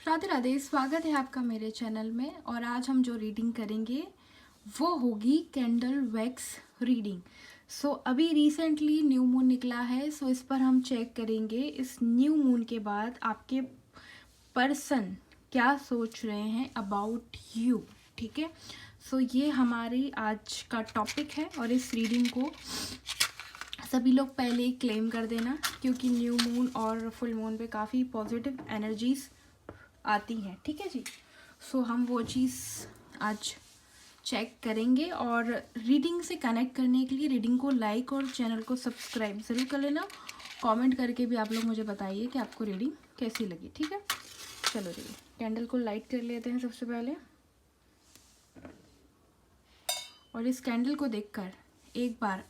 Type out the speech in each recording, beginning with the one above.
राधे राधे, स्वागत है आपका मेरे चैनल में। और आज हम जो रीडिंग करेंगे वो होगी कैंडल वैक्स रीडिंग। अभी रिसेंटली न्यू मून निकला है, इस पर हम चेक करेंगे इस न्यू मून के बाद आपके पर्सन क्या सोच रहे हैं अबाउट यू। ठीक है, ये हमारी आज का टॉपिक है और इस रीडिंग को सभी लोग पहले ही क्लेम कर देना, क्योंकि न्यू मून और फुल मून पे काफ़ी पॉजिटिव एनर्जीज आती हैं। ठीक है जी, हम वो चीज़ आज चेक करेंगे। और रीडिंग से कनेक्ट करने के लिए रीडिंग को लाइक और चैनल को सब्सक्राइब ज़रूर कर लेना। कमेंट करके भी आप लोग मुझे बताइए कि आपको रीडिंग कैसी लगी। ठीक है, चलो जी, कैंडल को लाइट कर लेते हैं सबसे पहले। और इस कैंडल को देखकर एक बार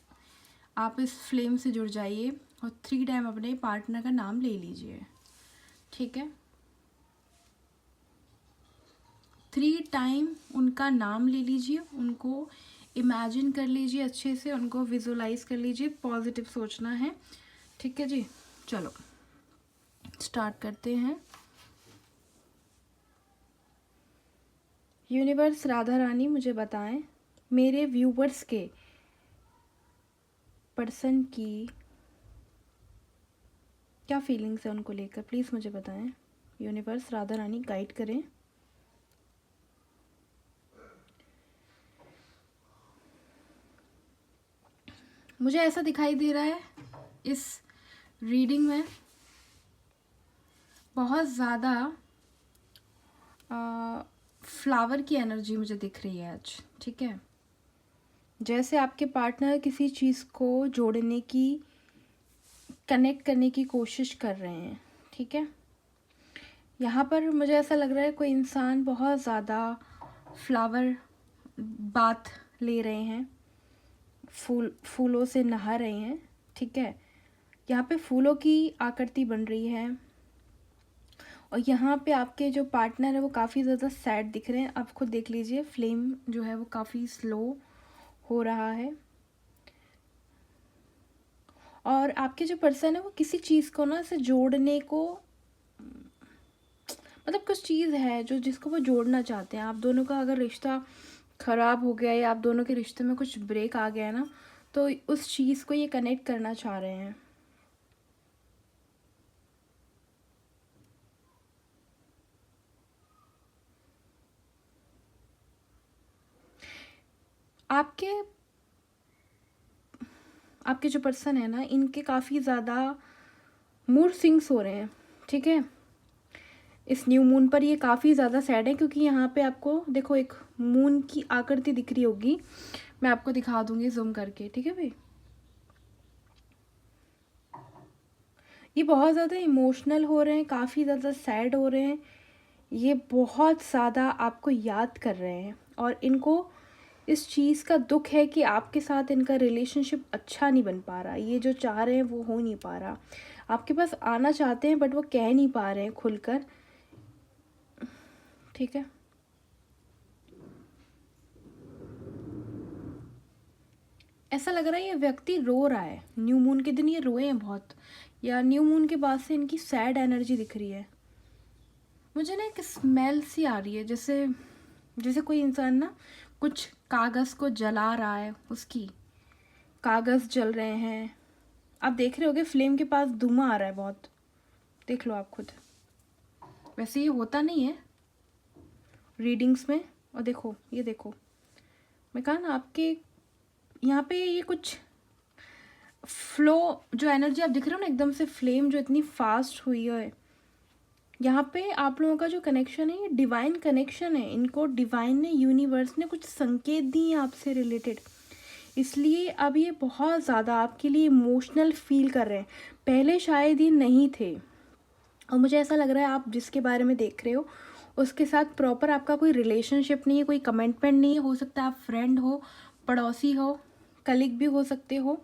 आप इस फ्लेम से जुड़ जाइए और 3 टाइम अपने पार्टनर का नाम ले लीजिए। ठीक है, 3 टाइम उनका नाम ले लीजिए, उनको इमेजिन कर लीजिए, अच्छे से उनको विजुलाइज कर लीजिए, पॉजिटिव सोचना है। ठीक है जी, चलो स्टार्ट करते हैं। यूनिवर्स राधा रानी मुझे बताएं मेरे व्यूवर्स के पर्सन की क्या फीलिंग्स है उनको लेकर, प्लीज़ मुझे बताएं। यूनिवर्स राधा रानी गाइड करें। मुझे ऐसा दिखाई दे रहा है इस रीडिंग में बहुत ज़्यादा फ्लावर की एनर्जी मुझे दिख रही है आज। ठीक है, जैसे आपके पार्टनर किसी चीज़ को जोड़ने की, कनेक्ट करने की कोशिश कर रहे हैं। ठीक है, यहाँ पर मुझे ऐसा लग रहा है कोई इंसान बहुत ज़्यादा फ्लावर बाथ ले रहे हैं, फूलों से नहा रहे हैं। ठीक है, यहाँ पे फूलों की आकृति बन रही है और यहाँ पे आपके जो पार्टनर है वो काफ़ी ज़्यादा सैड दिख रहे हैं। आप खुद देख लीजिए, फ्लेम जो है वो काफ़ी स्लो हो रहा है। और आपके जो पर्सन है वो किसी चीज़ को ना से जोड़ने को, मतलब कुछ चीज़ है जो जिसको वो जोड़ना चाहते हैं। आप दोनों का अगर रिश्ता ख़राब हो गया या आप दोनों के रिश्ते में कुछ ब्रेक आ गया है ना, तो उस चीज़ को ये कनेक्ट करना चाह रहे हैं। आपके जो पर्सन है ना, इनके काफ़ी ज़्यादा मूड स्विंग्स हो रहे हैं। ठीक है, इस न्यू मून पर ये काफ़ी ज़्यादा सैड है, क्योंकि यहाँ पे आपको देखो एक मून की आकृति दिख रही होगी, मैं आपको दिखा दूंगी जूम करके। ठीक है भाई, ये बहुत ज़्यादा इमोशनल हो रहे हैं, काफ़ी ज़्यादा सैड हो रहे हैं, ये बहुत ज़्यादा आपको याद कर रहे हैं और इनको इस चीज़ का दुख है कि आपके साथ इनका रिलेशनशिप अच्छा नहीं बन पा रहा। ये जो चाह रहे हैं वो हो नहीं पा रहा। आपके पास आना चाहते हैं बट वो कह नहीं पा रहे हैं खुलकर। ठीक है, ऐसा लग रहा है ये व्यक्ति रो रहा है। न्यू मून के दिन ये रोए हैं बहुत, या न्यू मून के बाद से इनकी सैड एनर्जी दिख रही है। मुझे ना एक स्मेल सी आ रही है, जैसे जैसे कोई इंसान ना कुछ कागज़ को जला रहा है, उसकी कागज़ जल रहे हैं। आप देख रहे होगे फ्लेम के पास धुआं आ रहा है बहुत, देख लो आप खुद। वैसे ये होता नहीं है रीडिंग्स में। और देखो, ये देखो, मैं कहा ना आपके यहाँ पे ये कुछ फ्लो, जो एनर्जी आप दिख रहे हो ना, एकदम से फ्लेम जो इतनी फास्ट हुई है, यहाँ पे आप लोगों का जो कनेक्शन है ये डिवाइन कनेक्शन है। इनको डिवाइन ने, यूनिवर्स ने कुछ संकेत दिए आपसे रिलेटेड, इसलिए अब ये बहुत ज़्यादा आपके लिए इमोशनल फील कर रहे हैं। पहले शायद ये नहीं थे। और मुझे ऐसा लग रहा है आप जिसके बारे में देख रहे हो उसके साथ प्रॉपर आपका कोई रिलेशनशिप नहीं है, कोई कमिटमेंट नहीं है। हो सकता है आप फ्रेंड हो, पड़ोसी हो, कलीग भी हो सकते हो,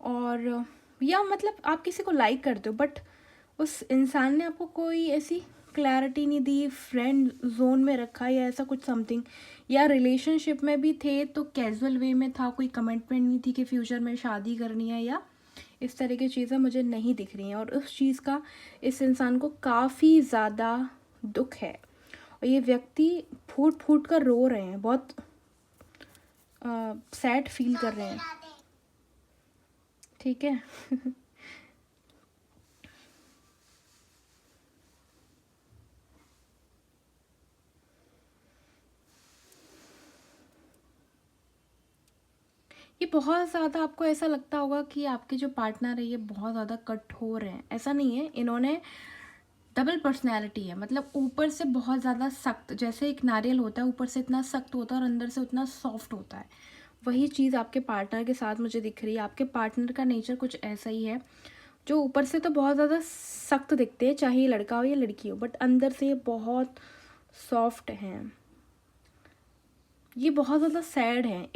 और या मतलब आप किसी को लाइक करते हो, बट उस इंसान ने आपको कोई ऐसी क्लैरिटी नहीं दी, फ्रेंड जोन में रखा या ऐसा कुछ समथिंग। या रिलेशनशिप में भी थे तो कैजुअल वे में था, कोई कमिटमेंट नहीं थी कि फ्यूचर में शादी करनी है, या इस तरह की चीज़ें मुझे नहीं दिख रही हैं। और उस चीज़ का इस इंसान को काफ़ी ज़्यादा दुख है, और ये व्यक्ति फूट फूट कर रो रहे हैं, बहुत सैड फील कर रहे हैं। ठीक है। ये बहुत ज़्यादा आपको ऐसा लगता होगा कि आपके जो पार्टनर है ये बहुत ज़्यादा कठोर हैं। ऐसा नहीं है, इन्होंने डबल पर्सनैलिटी है, मतलब ऊपर से बहुत ज़्यादा सख्त, जैसे एक नारियल होता है, ऊपर से इतना सख्त होता है और अंदर से उतना सॉफ्ट होता है। वही चीज़ आपके पार्टनर के साथ मुझे दिख रही है। आपके पार्टनर का नेचर कुछ ऐसा ही है, जो ऊपर से तो बहुत ज़्यादा सख्त दिखते हैं, चाहे ये लड़का हो या लड़की हो, बट अंदर से ये बहुत सॉफ्ट हैं। ये बहुत ज़्यादा सैड हैं,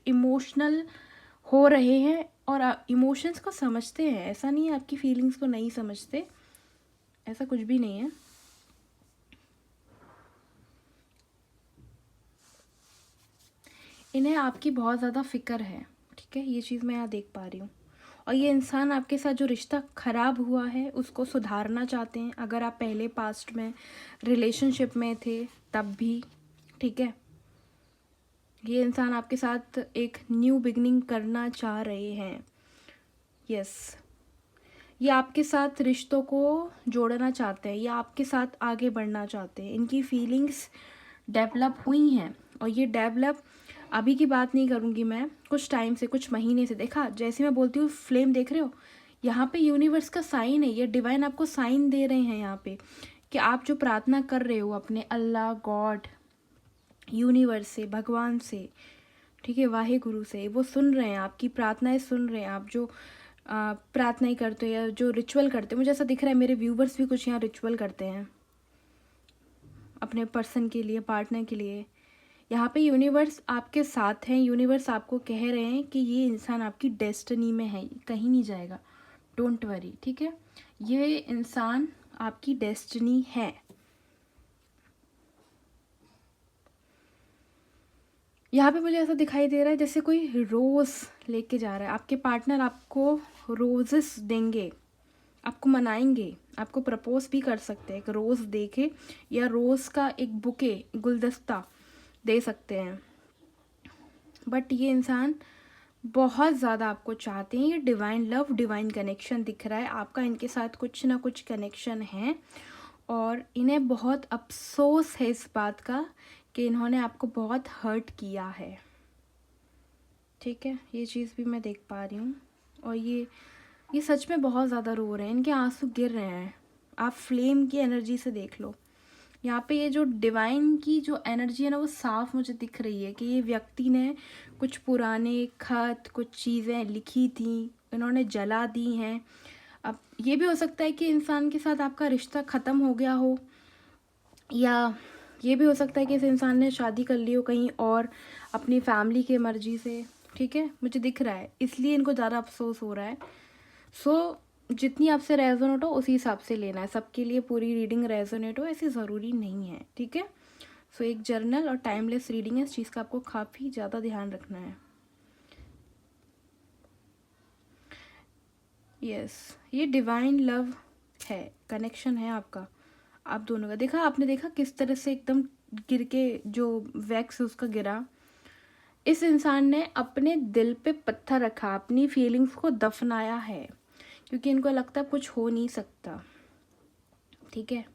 इमोशनल हो रहे हैं, और इमोशंस को समझते हैं। ऐसा नहीं है आपकी फीलिंग्स को नहीं समझते, ऐसा कुछ भी नहीं है। इन्हें आपकी बहुत ज़्यादा फिक्र है, ठीक है, ये चीज़ मैं यहाँ देख पा रही हूँ। और ये इंसान आपके साथ जो रिश्ता ख़राब हुआ है उसको सुधारना चाहते हैं। अगर आप पहले पास्ट में रिलेशनशिप में थे तब भी, ठीक है, ये इंसान आपके साथ एक न्यू बिगनिंग करना चाह रहे हैं। यस, ये आपके साथ रिश्तों को जोड़ना चाहते हैं, ये आपके साथ आगे बढ़ना चाहते हैं। इनकी फीलिंग्स डेवलप हुई हैं, और ये डेवलप अभी की बात नहीं करूँगी मैं, कुछ टाइम से, कुछ महीने से। देखा, जैसे मैं बोलती हूँ फ्लेम, देख रहे हो, यहाँ पे यूनिवर्स का साइन है, ये डिवाइन आपको साइन दे रहे हैं यहाँ पे, कि आप जो प्रार्थना कर रहे हो अपने अल्लाह, गॉड, यूनिवर्स से, भगवान से, ठीक है, वाहे गुरु से, वो सुन रहे हैं, आपकी प्रार्थनाएं सुन रहे हैं। आप जो प्रार्थनाएं करते हो या जो रिचुअल करते हो, मुझे ऐसा दिख रहा है मेरे व्यूवर्स भी कुछ यहाँ रिचुअल करते हैं अपने पर्सन के लिए, पार्टनर के लिए। यहाँ पे यूनिवर्स आपके साथ हैं, यूनिवर्स आपको कह रहे हैं कि ये इंसान आपकी डेस्टिनी में है, कहीं नहीं जाएगा, डोंट वरी, ठीक है, ये इंसान आपकी डेस्टिनी है। यहाँ पे मुझे ऐसा दिखाई दे रहा है जैसे कोई रोज़ लेके जा रहा है। आपके पार्टनर आपको रोजेस देंगे, आपको मनाएंगे, आपको प्रपोज भी कर सकते हैं, एक रोज़ दे के, या रोज़ का एक बुके, गुलदस्ता दे सकते हैं। बट ये इंसान बहुत ज़्यादा आपको चाहते हैं। ये डिवाइन लव, डिवाइन कनेक्शन दिख रहा है आपका, इनके साथ कुछ ना कुछ कनेक्शन है, और इन्हें बहुत अफसोस है इस बात का कि इन्होंने आपको बहुत हर्ट किया है। ठीक है, ये चीज़ भी मैं देख पा रही हूँ। और ये सच में बहुत ज़्यादा रो रहे हैं, इनके आंसू गिर रहे हैं। आप फ्लेम की एनर्जी से देख लो, यहाँ पे ये जो डिवाइन की जो एनर्जी है ना, वो साफ मुझे दिख रही है कि ये व्यक्ति ने कुछ पुराने खत, कुछ चीज़ें लिखी थी, इन्होंने जला दी हैं। अब ये भी हो सकता है कि इंसान के साथ आपका रिश्ता ख़त्म हो गया हो, या ये भी हो सकता है कि इस इंसान ने शादी कर ली हो कहीं और अपनी फैमिली की मर्जी से, ठीक है, मुझे दिख रहा है, इसलिए इनको ज़्यादा अफसोस हो रहा है। सो जितनी आपसे रेजोनेट हो उसी हिसाब से लेना है, सबके लिए पूरी रीडिंग रेजोनेट हो ऐसी ज़रूरी नहीं है, ठीक है। सो एक जर्नल और टाइमलेस रीडिंग है, इस चीज़ का आपको काफ़ी ज़्यादा ध्यान रखना है। यस, ये डिवाइन लव है, कनेक्शन है आपका, आप दोनों का। देखा आपने, देखा किस तरह से एकदम गिर के जो वैक्स उसका गिरा। इस इंसान ने अपने दिल पे पत्थर रखा, अपनी फीलिंग्स को दफनाया है, क्योंकि इनको लगता है कुछ हो नहीं सकता, ठीक है।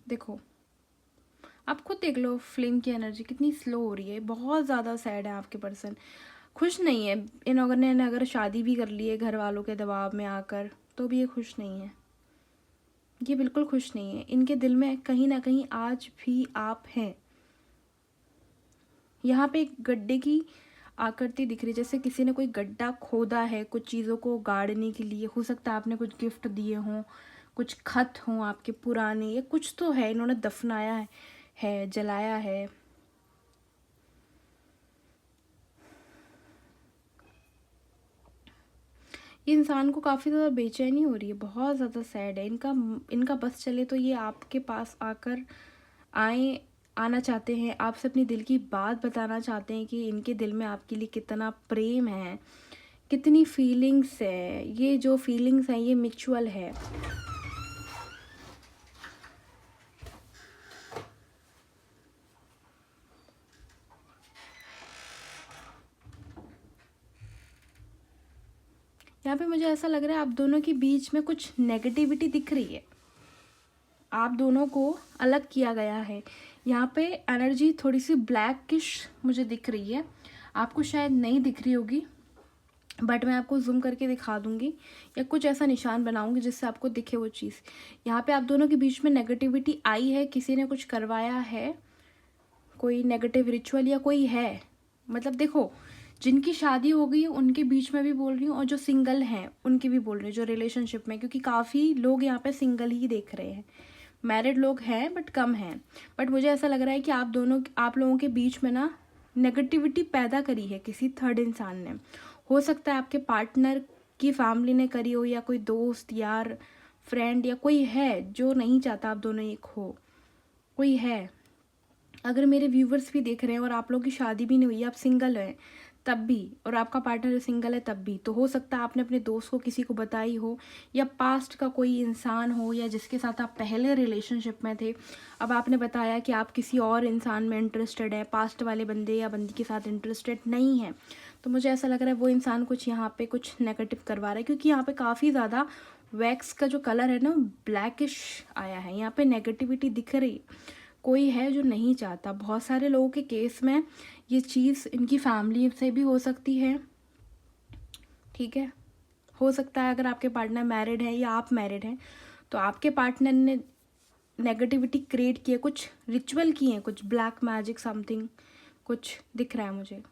देखो, आप खुद देख लो फ्लेम की एनर्जी कितनी स्लो हो रही है, बहुत ज़्यादा सैड है आपके पर्सन, खुश नहीं है। इन लोगों ने अगर शादी भी कर ली है घर वालों के दबाव में आकर, तो भी ये खुश नहीं है, ये बिल्कुल खुश नहीं है। इनके दिल में कहीं ना कहीं आज भी आप हैं। यहाँ पे एक गड्ढे की आकृति दिख रही है, जैसे किसी ने कोई गड्ढा खोदा है कुछ चीज़ों को गाड़ने के लिए। हो सकता है आपने कुछ गिफ्ट दिए हों, कुछ खत हों आपके पुराने, या कुछ तो है इन्होंने दफनाया है, जलाया है। ये इंसान को काफ़ी ज़्यादा बेचैनी हो रही है, बहुत ज़्यादा सैड है। इनका बस चले तो ये आपके पास आना चाहते हैं, आपसे अपनी दिल की बात बताना चाहते हैं कि इनके दिल में आपके लिए कितना प्रेम है, कितनी फीलिंग्स है। ये जो फीलिंग्स हैं ये म्यूचुअल है। यहाँ पे मुझे ऐसा लग रहा है आप दोनों के बीच में कुछ नेगेटिविटी दिख रही है, आप दोनों को अलग किया गया है। यहाँ पे एनर्जी थोड़ी सी ब्लैकिश मुझे दिख रही है, आपको शायद नहीं दिख रही होगी बट मैं आपको जूम करके दिखा दूंगी या कुछ ऐसा निशान बनाऊंगी जिससे आपको दिखे वो चीज़। यहाँ पे आप दोनों के बीच में नेगेटिविटी आई है, किसी ने कुछ करवाया है, कोई नेगेटिव रिचुअल या कोई है। मतलब देखो, जिनकी शादी हो गई है उनके बीच में भी बोल रही हूँ और जो सिंगल हैं उनकी भी बोल रही हूँ, जो रिलेशनशिप में, क्योंकि काफ़ी लोग यहाँ पे सिंगल ही देख रहे हैं, मैरिड लोग हैं बट कम हैं। बट मुझे ऐसा लग रहा है कि आप लोगों के बीच में ना नेगेटिविटी पैदा करी है किसी थर्ड इंसान ने। हो सकता है आपके पार्टनर की फैमिली ने करी हो, या कोई दोस्त यार फ्रेंड या कोई है जो नहीं चाहता आप दोनों एक हो, कोई है। अगर मेरे व्यूवर्स भी देख रहे हैं और आप लोगों की शादी भी नहीं हुई, आप सिंगल हैं तब भी, और आपका पार्टनर सिंगल है तब भी, तो हो सकता है आपने अपने दोस्त को किसी को बताई हो, या पास्ट का कोई इंसान हो या जिसके साथ आप पहले रिलेशनशिप में थे, अब आपने बताया कि आप किसी और इंसान में इंटरेस्टेड है, पास्ट वाले बंदे या बंदी के साथ इंटरेस्टेड नहीं है। तो मुझे ऐसा लग रहा है वो इंसान कुछ यहाँ पे कुछ नेगेटिव करवा रहा है, क्योंकि यहाँ पे काफ़ी ज़्यादा वैक्स का जो कलर है ना ब्लैकिश आया है, यहाँ पे नेगेटिविटी दिख रही। कोई है जो नहीं चाहता। बहुत सारे लोगों के केस में ये चीज़ इनकी फैमिली से भी हो सकती है, ठीक है। हो सकता है अगर आपके पार्टनर मैरिड है या आप मैरिड हैं तो आपके पार्टनर ने नेगेटिविटी क्रिएट की है, कुछ रिचुअल किए हैं, कुछ ब्लैक मैजिक समथिंग कुछ दिख रहा है मुझे।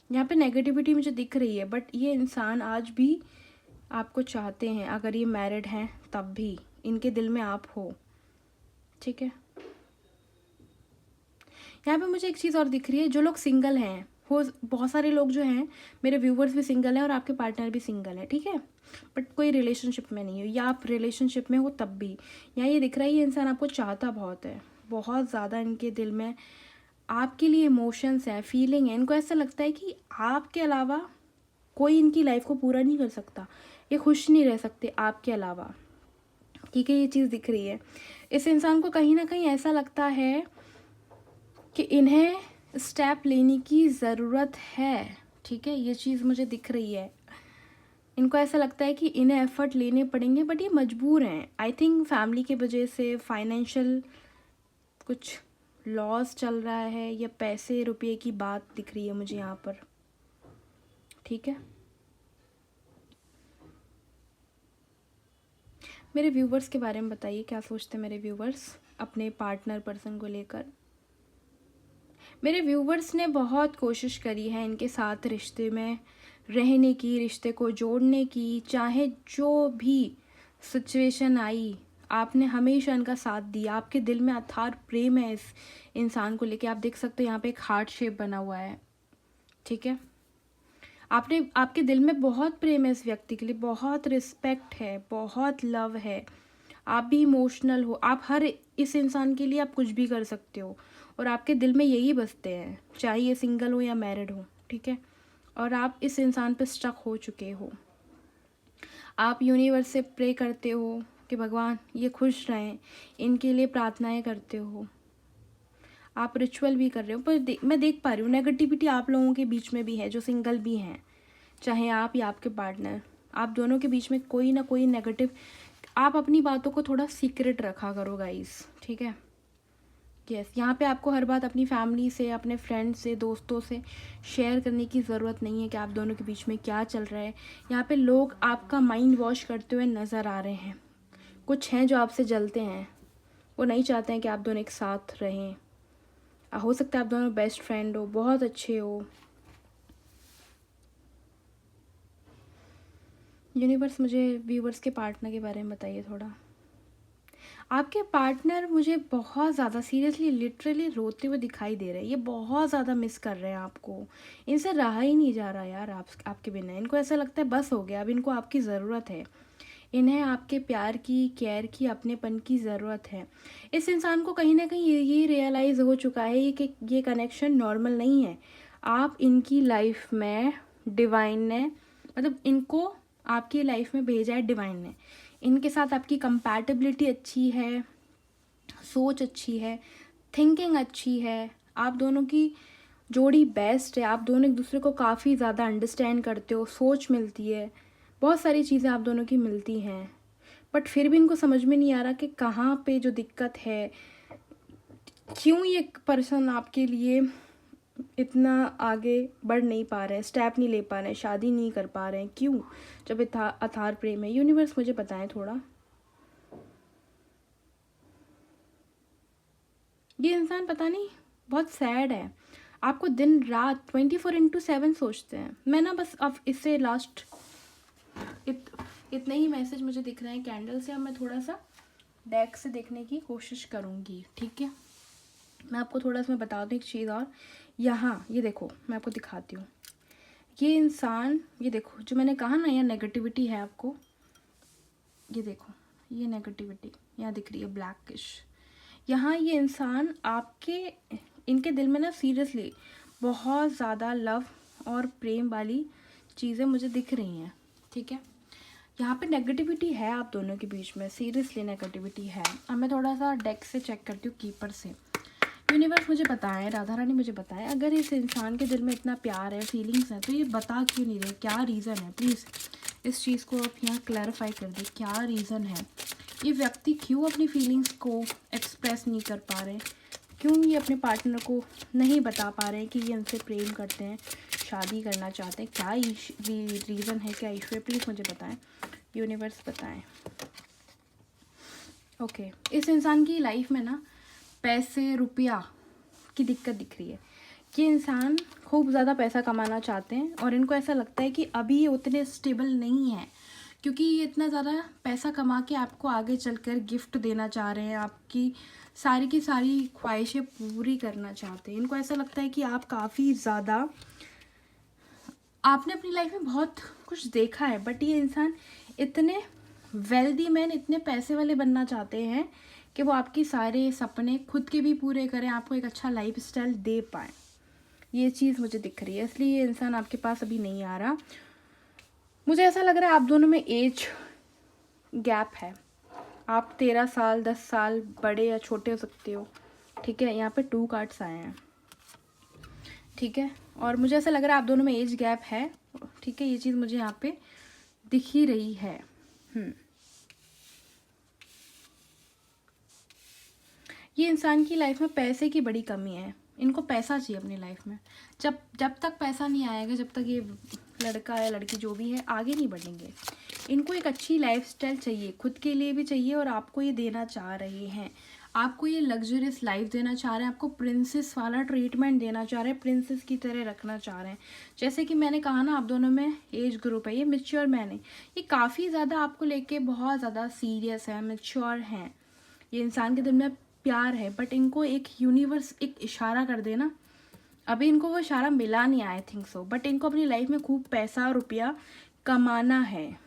यहाँ पे नेगेटिविटी मुझे दिख रही है, बट ये इंसान आज भी आपको चाहते हैं। अगर ये मैरिड हैं तब भी इनके दिल में आप हो, ठीक है। यहाँ पे मुझे एक चीज़ और दिख रही है, जो लोग सिंगल हैं, हो बहुत सारे लोग जो हैं मेरे व्यूवर्स भी सिंगल हैं और आपके पार्टनर भी सिंगल है, ठीक है, बट कोई रिलेशनशिप में नहीं हो, या आप रिलेशनशिप में हो तब भी यहाँ ये दिख रहा है ये इंसान आपको चाहता बहुत है, बहुत ज़्यादा इनके दिल में आपके लिए इमोशंस हैं, फीलिंग है। इनको ऐसा लगता है कि आपके अलावा कोई इनकी लाइफ को पूरा नहीं कर सकता, ये खुश नहीं रह सकते आपके अलावा, ठीक है। ये चीज़ दिख रही है। इस इंसान को कहीं ना कहीं ऐसा लगता है कि इन्हें स्टेप लेने की ज़रूरत है, ठीक है। ये चीज़ मुझे दिख रही है। इनको ऐसा लगता है कि इन्हें एफर्ट लेने पड़ेंगे बट ये मजबूर हैं। आई थिंक फैमिली की वजह से फाइनेंशियल कुछ लॉस चल रहा है, या पैसे रुपये की बात दिख रही है मुझे यहाँ पर, ठीक है। मेरे व्यूवर्स के बारे में बताइए, क्या सोचते हैं मेरे व्यूवर्स अपने पार्टनर पर्सन को लेकर। मेरे व्यूवर्स ने बहुत कोशिश करी है इनके साथ रिश्ते में रहने की, रिश्ते को जोड़ने की, चाहे जो भी सिचुएशन आई आपने हमेशा इनका साथ दिया। आपके दिल में अथाह प्रेम है इस इंसान को लेके। आप देख सकते हो यहाँ पे एक हार्ट शेप बना हुआ है, ठीक है। आपके दिल में बहुत प्रेम है इस व्यक्ति के लिए, बहुत रिस्पेक्ट है, बहुत लव है। आप भी इमोशनल हो, आप हर इस इंसान के लिए आप कुछ भी कर सकते हो, और आपके दिल में यही बसते हैं, चाहे ये सिंगल हो या मैरिड हो, ठीक है। और आप इस इंसान पे स्टक हो चुके हो। आप यूनिवर्स से प्रे करते हो कि भगवान ये खुश रहें, इनके लिए प्रार्थनाएं करते हो, आप रिचुअल भी कर रहे हो, पर मैं देख पा रही हूँ नेगेटिविटी आप लोगों के बीच में भी है, जो सिंगल भी हैं, चाहे आप या आपके पार्टनर, आप दोनों के बीच में कोई ना कोई नेगेटिव। आप अपनी बातों को थोड़ा सीक्रेट रखा करो गाइस, ठीक है। यस, यहाँ पे आपको हर बात अपनी फैमिली से, अपने फ्रेंड्स से, दोस्तों से शेयर करने की ज़रूरत नहीं है कि आप दोनों के बीच में क्या चल रहा है। यहाँ पे लोग आपका माइंड वॉश करते हुए नज़र आ रहे हैं। कुछ हैं जो आपसे जलते हैं, वो नहीं चाहते हैं कि आप दोनों एक साथ रहें। हो सकता है आप दोनों बेस्ट फ्रेंड हो, बहुत अच्छे हो। यूनिवर्स मुझे व्यूवर्स के पार्टनर के बारे में बताइए थोड़ा। आपके पार्टनर मुझे बहुत ज़्यादा सीरियसली लिटरली रोते हुए दिखाई दे रहे हैं। ये बहुत ज़्यादा मिस कर रहे हैं आपको, इनसे रहा ही नहीं जा रहा यार आपके बिना। इनको ऐसा लगता है बस हो गया, अब इनको आपकी ज़रूरत है, इन्हें आपके प्यार की, केयर की, अपनेपन की ज़रूरत है। इस इंसान को कहीं ना कहीं ये रियलाइज़ हो चुका है कि ये कनेक्शन नॉर्मल नहीं है। आप इनकी लाइफ में डिवाइन ने, मतलब इनको आपकी लाइफ में भेजा है डिवाइन ने। इनके साथ आपकी कंपैटिबिलिटी अच्छी है, सोच अच्छी है, थिंकिंग अच्छी है, आप दोनों की जोड़ी बेस्ट है, आप दोनों एक दूसरे को काफ़ी ज़्यादा अंडरस्टैंड करते हो, सोच मिलती है, बहुत सारी चीज़ें आप दोनों की मिलती हैं। बट फिर भी इनको समझ में नहीं आ रहा कि कहाँ पे जो दिक्कत है, क्यों ये पर्सन आपके लिए इतना आगे बढ़ नहीं पा रहे हैं, स्टेप नहीं ले पा रहे हैं, शादी नहीं कर पा रहे हैं, क्यों? जब अथार प्रेम है। यूनिवर्स मुझे बताएं थोड़ा। ये इंसान पता नहीं बहुत सैड है, आपको दिन रात 24/7 सोचते हैं। मैं ना बस अब इससे लास्ट इतने ही मैसेज मुझे दिख रहे हैं कैंडल से। अब मैं थोड़ा सा डेक से देखने की कोशिश करूँगी, ठीक है? मैं आपको थोड़ा सा मैं बता दूँ एक चीज़ और। यहाँ ये देखो, मैं आपको दिखाती हूँ। ये इंसान, ये देखो जो मैंने कहा ना यहाँ नेगेटिविटी है आपको, ये देखो ये नेगेटिविटी यहाँ दिख रही है ब्लैकिश। यहाँ ये इंसान आपके, इनके दिल में ना सीरियसली बहुत ज़्यादा लव और प्रेम वाली चीज़ें मुझे दिख रही हैं, ठीक है? यहाँ पे नेगेटिविटी है आप दोनों के बीच में, सीरियसली नेगेटिविटी है। अब मैं थोड़ा सा डेक से चेक करती हूँ, कीपर से। यूनिवर्स मुझे बताएं, राधा रानी मुझे बताएं, अगर इस इंसान के दिल में इतना प्यार है, फीलिंग्स हैं, तो ये बता क्यों नहीं रहे? क्या रीज़न है? प्लीज़ इस चीज़ को आप यहाँ क्लैरिफाई कर दें, क्या रीज़न है? ये व्यक्ति क्यों अपनी फीलिंग्स को एक्सप्रेस नहीं कर पा रहे? क्यों ये अपने पार्टनर को नहीं बता पा रहे हैं कि ये उनसे प्रेम करते हैं, शादी करना चाहते हैं? क्या रीज़न है, क्या इशू है? प्लीज़ मुझे बताएं, यूनिवर्स बताएं। ओके, इस इंसान की लाइफ में ना पैसे रुपया की दिक्कत दिख रही है। ये इंसान खूब ज़्यादा पैसा कमाना चाहते हैं और इनको ऐसा लगता है कि अभी ये उतने स्टेबल नहीं है, क्योंकि ये इतना ज़्यादा पैसा कमा के आपको आगे चलकर गिफ्ट देना चाह रहे हैं, आपकी सारी की सारी ख्वाहिशें पूरी करना चाहते हैं। इनको ऐसा लगता है कि आप काफ़ी ज़्यादा, आपने अपनी लाइफ में बहुत कुछ देखा है, बट ये इंसान इतने वेल्दी मैन, इतने पैसे वाले बनना चाहते हैं कि वो आपके सारे सपने खुद के भी पूरे करें, आपको एक अच्छा लाइफस्टाइल दे पाएँ। ये चीज़ मुझे दिख रही है, इसलिए ये इंसान आपके पास अभी नहीं आ रहा। मुझे ऐसा लग रहा है आप दोनों में एज गैप है, आप 13 साल 10 साल बड़े या छोटे हो सकते हो, ठीक है? यहाँ पे 2 कार्ड्स आए हैं, ठीक है? और मुझे ऐसा लग रहा है आप दोनों में एज गैप है, ठीक है? ये चीज़ मुझे यहाँ पे दिख ही रही है। ये इंसान की लाइफ में पैसे की बड़ी कमी है, इनको पैसा चाहिए अपनी लाइफ में। जब तक पैसा नहीं आएगा, जब तक ये लड़का या लड़की जो भी है आगे नहीं बढ़ेंगे। इनको एक अच्छी लाइफस्टाइल चाहिए, खुद के लिए भी चाहिए, और आपको ये देना चाह रहे हैं। आपको ये लग्जरियस लाइफ देना चाह रहे हैं, आपको प्रिंसेस वाला ट्रीटमेंट देना चाह रहे हैं, प्रिंसेस की तरह रखना चाह रहे हैं। जैसे कि मैंने कहा ना, आप दोनों में एज ग्रुप है, ये मैच्योर मैन है, ये काफ़ी ज़्यादा आपको लेके बहुत ज़्यादा सीरियस है, मैच्योर हैं। ये इंसान के दिल में प्यार है, बट इनको एक यूनिवर्स एक इशारा कर देना, अभी इनको वो इशारा मिला नहीं, आई थिंक सो। बट इनको अपनी लाइफ में खूब पैसा रुपया कमाना है,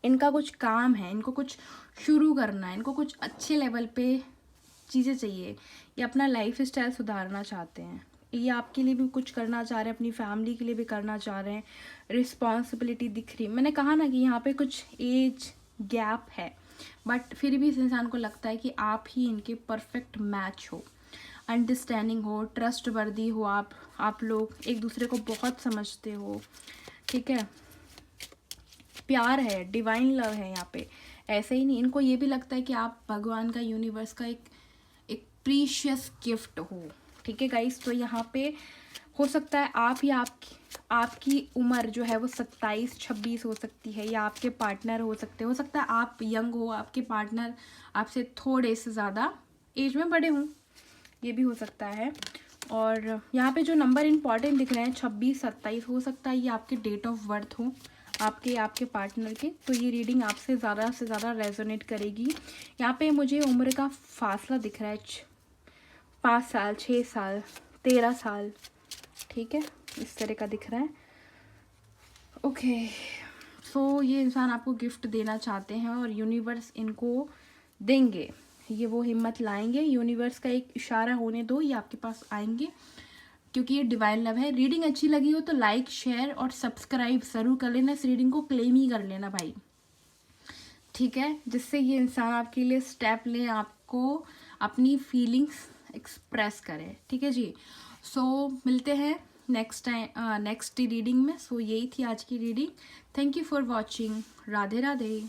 इनका कुछ काम है, इनको कुछ शुरू करना है, इनको कुछ अच्छे लेवल पे चीज़ें चाहिए, ये अपना लाइफ स्टाइल सुधारना चाहते हैं, ये आपके लिए भी कुछ करना चाह रहे हैं, अपनी फैमिली के लिए भी करना चाह रहे हैं। रिस्पॉन्सिबिलिटी दिख रही है, मैंने कहा ना कि यहाँ पे कुछ एज गैप है, बट फिर भी इस इंसान को लगता है कि आप ही इनके परफेक्ट मैच हो, अंडरस्टैंडिंग हो, ट्रस्ट वर्दी हो, आप लोग एक दूसरे को बहुत समझते हो, ठीक है? प्यार है, डिवाइन लव है यहाँ पे। ऐसे ही नहीं, इनको ये भी लगता है कि आप भगवान का, यूनिवर्स का एक प्रीशियस गिफ्ट हो, ठीक है गाइस? तो यहाँ पे हो सकता है आप या आपकी उम्र जो है वो 27-26 हो सकती है, या आपके पार्टनर हो सकता है आप यंग हो, आपके पार्टनर आपसे थोड़े से ज़्यादा एज में बड़े हों, ये भी हो सकता है। और यहाँ पे जो नंबर इंपॉर्टेंट दिख रहे हैं 26-27, हो सकता है ये आपके डेट ऑफ बर्थ हो, आपके पार्टनर के। तो ये रीडिंग आपसे ज़्यादा से ज़्यादा रेजोनेट करेगी। यहाँ पे मुझे उम्र का फासला दिख रहा है 5 साल, 6 साल, 13 साल, ठीक है? इस तरह का दिख रहा है। ओके, सो ये इंसान आपको गिफ्ट देना चाहते हैं और यूनिवर्स इनको देंगे, ये वो हिम्मत लाएंगे। यूनिवर्स का एक इशारा होने दो, ये आपके पास आएंगे, क्योंकि ये डिवाइन लव है। रीडिंग अच्छी लगी हो तो लाइक, शेयर और सब्सक्राइब ज़रूर कर लेना, इस रीडिंग को क्लेम ही कर लेना भाई, ठीक है? जिससे ये इंसान आपके लिए स्टेप ले, आपको अपनी फीलिंग्स एक्सप्रेस करें, ठीक है जी। सो मिलते हैं नेक्स्ट रीडिंग में। सो यही थी आज की reading. Thank you for watching. Radhe Radhe.